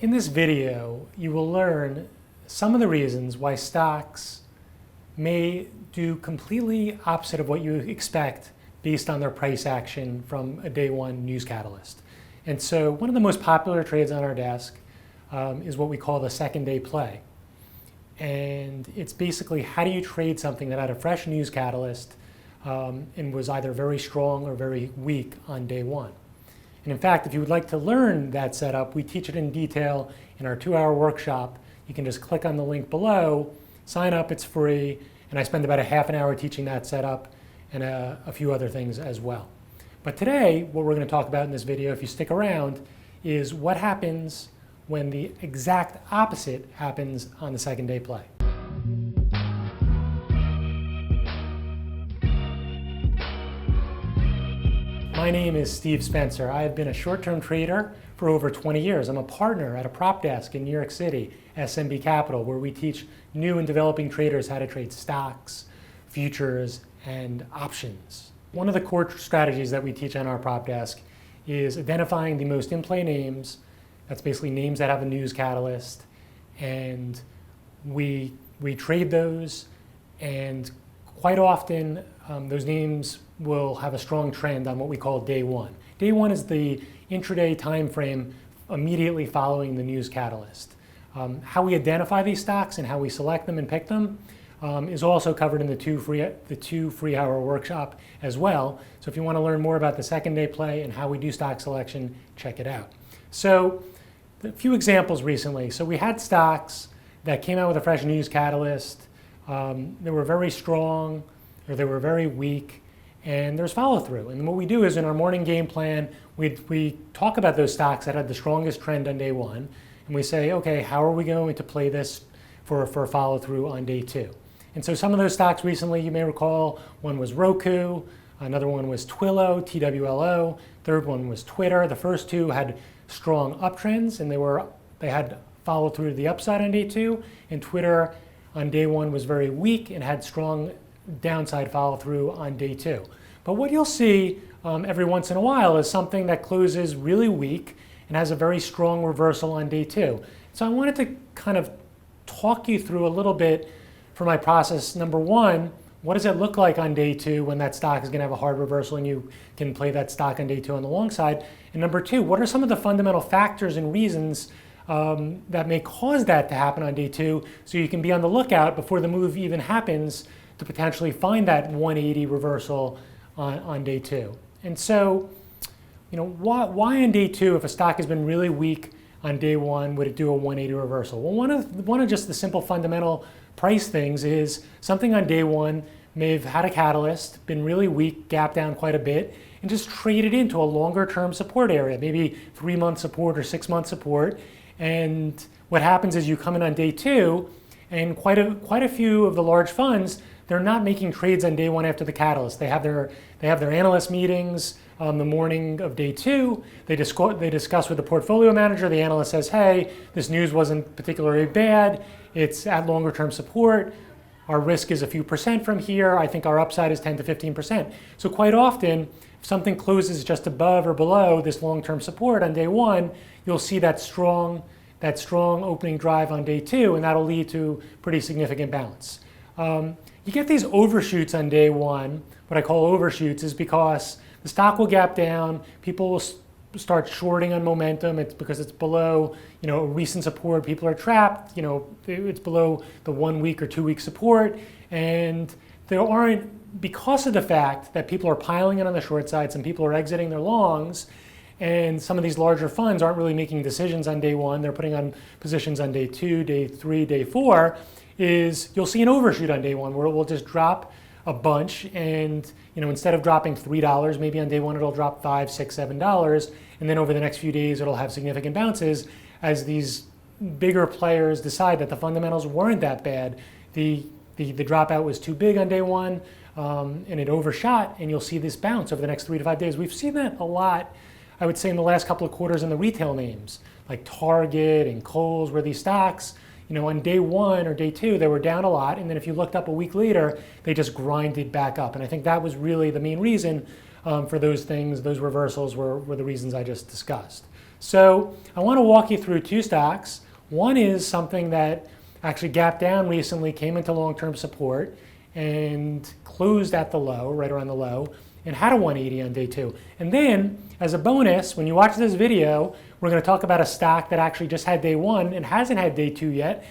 In this video, you will learn some of the reasons why stocks may do completely opposite of what you expect based on their price action from a day one news catalyst. And so one of the most popular trades on our desk is what we call the second day play. And it's basically how do you trade something that had a fresh news catalyst and was either very strong or very weak on day one. And in fact, if you would like to learn that setup, we teach it in detail in our 2-hour workshop. You can just click on the link below, sign up, it's free, and I spend about a half an hour teaching that setup and a few other things as well. But today, what we're going to talk about in this video, if you stick around, is what happens when the exact opposite happens on the second day play. My name is Steve Spencer. I have been a short-term trader for over 20 years. I'm a partner at a prop desk in New York City, SMB Capital, where we teach new and developing traders how to trade stocks, futures, and options. One of the core strategies that we teach on our prop desk is identifying the most in-play names. That's basically names that have a news catalyst, and we trade those, and quite often those names will have a strong trend on what we call day one. Day one is the intraday time frame immediately following the news catalyst. How we identify these stocks and how we select them and pick them is also covered in the two free hour workshop as well. So if you want to learn more about the second day play and how we do stock selection, check it out. So a few examples recently. So we had stocks that came out with a fresh news catalyst. They were very strong or they were very weak, and there's follow through. And what we do is in our morning game plan, we talk about those stocks that had the strongest trend on day one, and we say, okay, how are we going to play this for follow through on day two? And so some of those stocks recently, you may recall, one was Roku, another one was Twillo, TWLO, third one was Twitter. The first two had strong uptrends, and they had follow through to the upside on day two, and Twitter on day one was very weak and had strong downside follow through on day two. But what you'll see every once in a while is something that closes really weak and has a very strong reversal on day two. So I wanted to kind of talk you through a little bit for my process. Number one, what does it look like on day two when that stock is going to have a hard reversal and you can play that stock on day two on the long side? And number two, what are some of the fundamental factors and reasons that may cause that to happen on day two, so you can be on the lookout before the move even happens to potentially find that 180 reversal on day two. And so, why on day two, if a stock has been really weak on day one, would it do a 180 reversal? Well, one of just the simple fundamental price things is something on day one may have had a catalyst, been really weak, gapped down quite a bit, and just traded into a longer term support area, maybe 3-month support or 6-month support. And what happens is you come in on day two, and quite a few of the large funds, they're not making trades on day one after the catalyst. They have their analyst meetings the morning of day two. They discuss with the portfolio manager. The analyst says, hey, this news wasn't particularly bad. It's at longer term support. Our risk is a few percent from here. I think our upside is 10 to 15%. So quite often, if something closes just above or below this long-term support on day one, you'll see that strong opening drive on day two, and that'll lead to pretty significant bounce. You get these overshoots on day one. What I call overshoots is because the stock will gap down, people will start shorting on momentum. It's because it's below, recent support. People are trapped. It's below the 1 week or 2 week support, and there aren't, because of the fact that people are piling in on the short side, some people are exiting their longs, and some of these larger funds aren't really making decisions on day one. They're putting on positions on day two, day three, day four. You'll see an overshoot on day one where it will just drop a bunch, and instead of dropping $3, maybe on day one it'll drop $5, $6, $7, and then over the next few days it'll have significant bounces as these bigger players decide that the fundamentals weren't that bad. The dropout was too big on day one, and it overshot, and you'll see this bounce over the next 3 to 5 days. We've seen that a lot, I would say, in the last couple of quarters in the retail names like Target and Kohl's, where these stocks, on day one or day two, they were down a lot. And then if you looked up a week later, they just grinded back up. And I think that was really the main reason for those things. Those reversals were the reasons I just discussed. So I want to walk you through two stocks. One is something that actually gapped down recently, came into long-term support, and closed at the low, right around the low, and had a 180 on day two. And then, as a bonus, when you watch this video, we're going to talk about a stock that actually just had day one and hasn't had day two yet.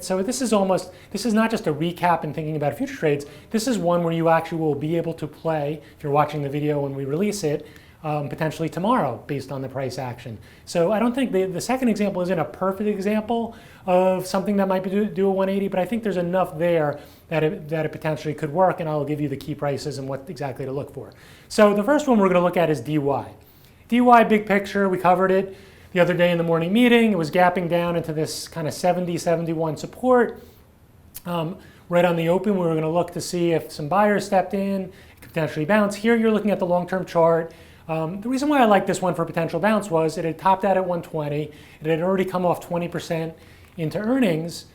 So this is not just a recap and thinking about future trades. This is one where you actually will be able to play, if you're watching the video when we release it, potentially tomorrow based on the price action. So I don't think the second example isn't a perfect example of something that might do a 180, but I think there's enough there that it potentially could work, and I'll give you the key prices and what exactly to look for. So the first one we're going to look at is DY. DY, big picture, we covered it the other day in the morning meeting. It was gapping down into this kind of 70, 71 support. Right on the open, we were going to look to see if some buyers stepped in, it could potentially bounce. Here you're looking at the long-term chart. The reason why I like this one for potential bounce was it had topped out at 120. It had already come off 20% into earnings,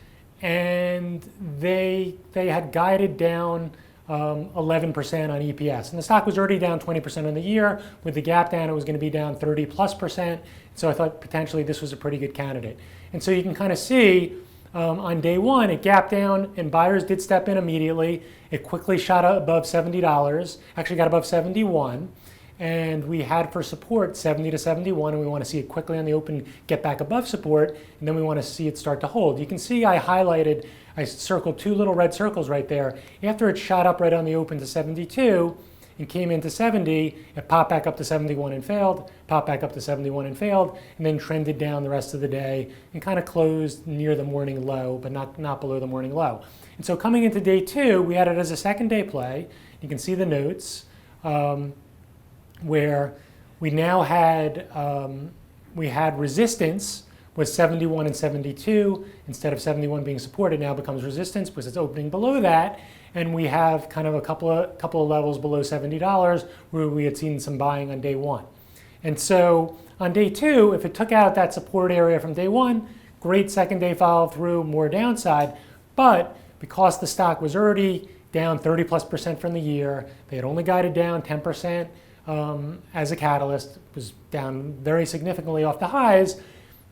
and they had guided down 11% on EPS. And the stock was already down 20% on the year. With the gap down, it was going to be down 30+%. So I thought potentially this was a pretty good candidate. And so you can kind of see on day one, it gapped down, and buyers did step in immediately. It quickly shot up above $70, actually got above 71. And we had for support 70 to 71, and we want to see it quickly on the open get back above support, and then we want to see it start to hold. You can see I circled two little red circles right there. After it shot up right on the open to 72 and came into 70, it popped back up to 71 and failed, popped back up to 71 and failed, and then trended down the rest of the day and kind of closed near the morning low, but not below the morning low. And so coming into day two, we had it as a second day play. You can see the notes. Where we now had resistance was 71 and 72. Instead of 71 being support, it now becomes resistance because it's opening below that, and we have kind of a couple of levels below $70 where we had seen some buying on day one. And so on day two, if it took out that support area from day one, great second day follow through, more downside. But because the stock was already down 30+% from the year, they had only guided down 10%. As a catalyst, was down very significantly off the highs.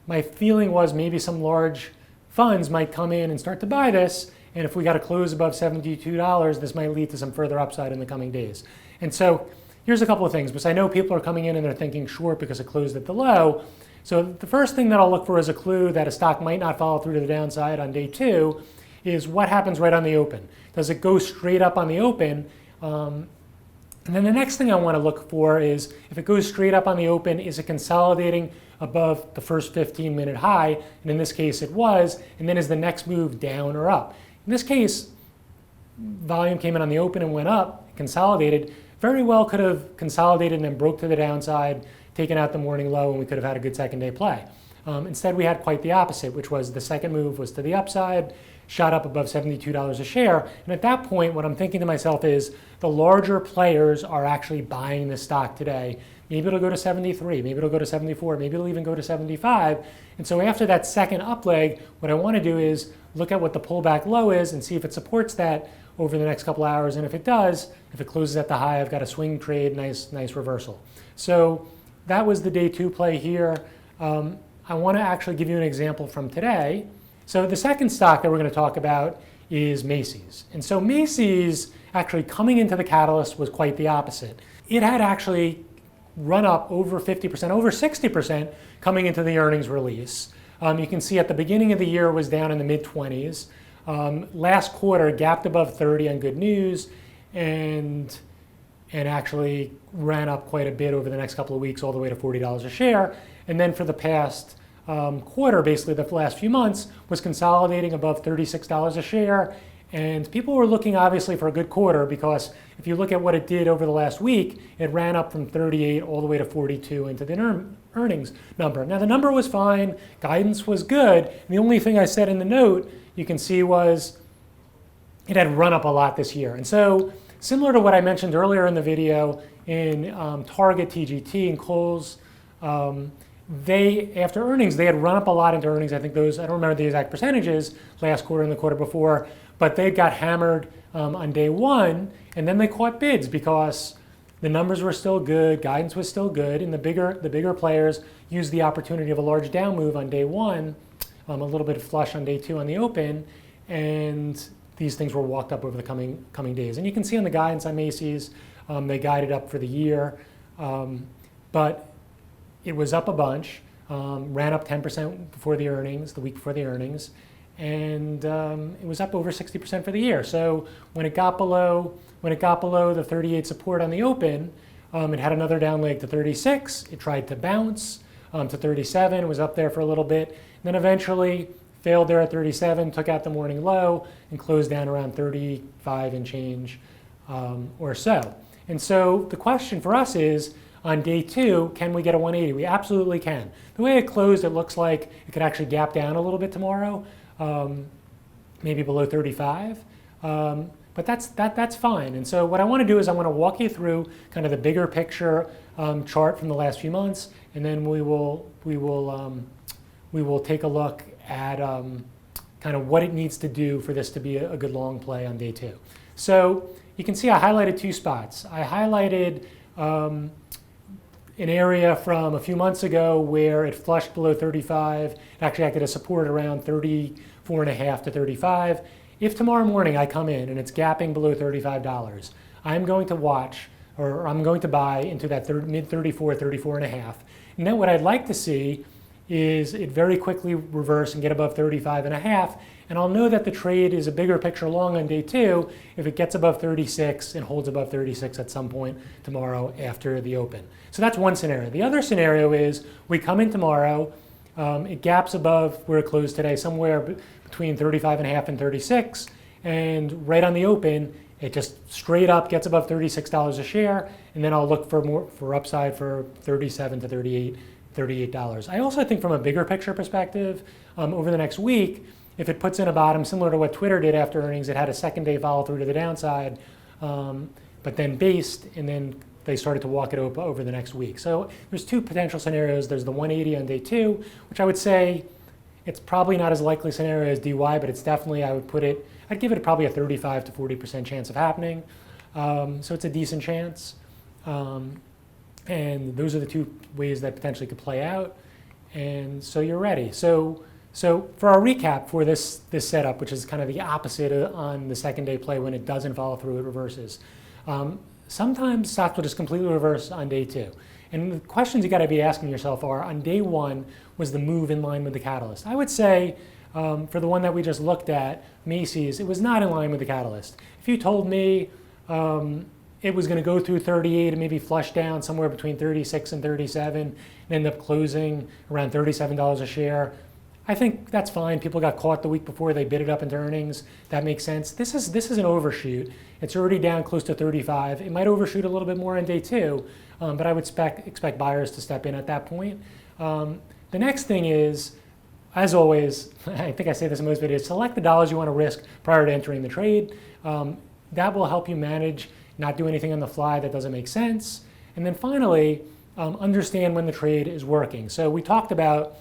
My feeling was maybe some large funds might come in and start to buy this, and if we got to close above $72, this might lead to some further upside in the coming days. And so here's a couple of things, because I know people are coming in and they're thinking short because it closed at the low. So the first thing that I'll look for as a clue that a stock might not follow through to the downside on day two is what happens right on the open. Does it go straight up on the open? And then the next thing I want to look for is if it goes straight up on the open, is it consolidating above the first 15-minute high? And in this case, it was. And then is the next move down or up? In this case, volume came in on the open and went up, consolidated. Very well could have consolidated and then broke to the downside, taken out the morning low, and we could have had a good second day play. Instead, we had quite the opposite, which was the second move was to the upside, shot up above $72 a share. And at that point, what I'm thinking to myself is the larger players are actually buying this stock today. Maybe it'll go to 73, maybe it'll go to 74, maybe it'll even go to 75. And so after that second up leg, what I want to do is look at what the pullback low is and see if it supports that over the next couple hours. And if it does, if it closes at the high, I've got a swing trade, nice reversal. So that was the day two play here. I want to actually give you an example from today. So the second stock that we're going to talk about is Macy's. And so Macy's actually coming into the catalyst was quite the opposite. It had actually run up over 50%, over 60% coming into the earnings release. You can see at the beginning of the year was down in the mid-20s. Last quarter gapped above 30 on good news and actually ran up quite a bit over the next couple of weeks all the way to $40 a share. And then for the past quarter, basically the last few months, was consolidating above $36 a share. And people were looking obviously for a good quarter because if you look at what it did over the last week, it ran up from 38 all the way to 42 into the earnings number. Now the number was fine, guidance was good. And the only thing I said in the note you can see was it had run up a lot this year. And so similar to what I mentioned earlier in the video in Target, TGT, and Kohl's, after earnings, they had run up a lot into earnings. I think I don't remember the exact percentages last quarter and the quarter before, but they got hammered on day one, and then they caught bids because The numbers were still good, guidance was still good, and the bigger players used the opportunity of a large down move on day one, a little bit of flush on day two on the open, and these things were walked up over the coming days. And you can see on the guidance on Macy's, they guided up for the year, but it was up a bunch, ran up 10% before the earnings, the week before the earnings, and it was up over 60% for the year. So when it got below the 38 support on the open, it had another down leg to 36. It tried to bounce to 37. It was up there for a little bit. Then eventually failed there at 37, took out the morning low, and closed down around 35 and change or so. And so the question for us is, on day two, can we get a 180? We absolutely can. The way it closed, it looks like it could actually gap down a little bit tomorrow, maybe below 35. But that's fine. And so what I want to do is I want to walk you through kind of the bigger picture chart from the last few months, and then we will take a look at kind of what it needs to do for this to be a good long play on day two. So you can see I highlighted two spots. I highlighted an area from a few months ago where it flushed below 35. It actually acted as support around 34.5 to 35. If tomorrow morning I come in and it's gapping below $35, I'm going to watch, or I'm going to buy into that mid 34, 34.5. And then what I'd like to see is it very quickly reverse and get above 35.5. And I'll know that the trade is a bigger picture long on day two if it gets above 36 and holds above 36 at some point tomorrow after the open. So that's one scenario. The other scenario is we come in tomorrow, it gaps above where it closed today, somewhere between 35.5 and 36, and right on the open, it just straight up gets above $36 a share, and then I'll look for upside for 37 to 38 dollars. I also think from a bigger picture perspective, over the next week, if it puts in a bottom similar to what Twitter did after earnings, it had a second day follow through to the downside, but then based, and then they started to walk it over the next week. So there's two potential scenarios. There's the 180 on day two, which I would say it's probably not as likely scenario as DY, but it's definitely, I'd give it probably a 35 to 40% chance of happening. So it's a decent chance. And those are the two ways that potentially could play out. And so you're ready. So for our recap for this setup, which is kind of the opposite on the second day play, when it doesn't follow through, it reverses. Sometimes stocks will just completely reverse on day two. And the questions you got to be asking yourself are, on day one, was the move in line with the catalyst? I would say for the one that we just looked at, Macy's, it was not in line with the catalyst. If you told me it was going to go through 38 and maybe flush down somewhere between 36 and 37 and end up closing around $37 a share, I think that's fine. People got caught the week before, they bid it up into earnings. That makes sense. This is an overshoot. It's already down close to 35. It might overshoot a little bit more on day two, but I would expect buyers to step in at that point. The next thing is, as always, I think I say this in most videos, select the dollars you want to risk prior to entering the trade. That will help you manage, not do anything on the fly that doesn't make sense. And then finally, understand when the trade is working. So we talked about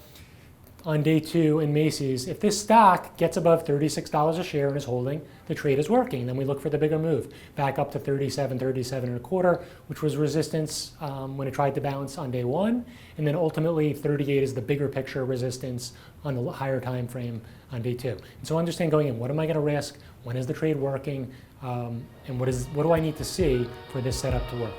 on day two in Macy's, if this stock gets above $36 a share and is holding, the trade is working. Then we look for the bigger move, back up to 37, 37 and a quarter, which was resistance when it tried to bounce on day one. And then ultimately 38 is the bigger picture resistance on the higher time frame on day two. And so understand going in, what am I going to risk? When is the trade working? And what do I need to see for this setup to work?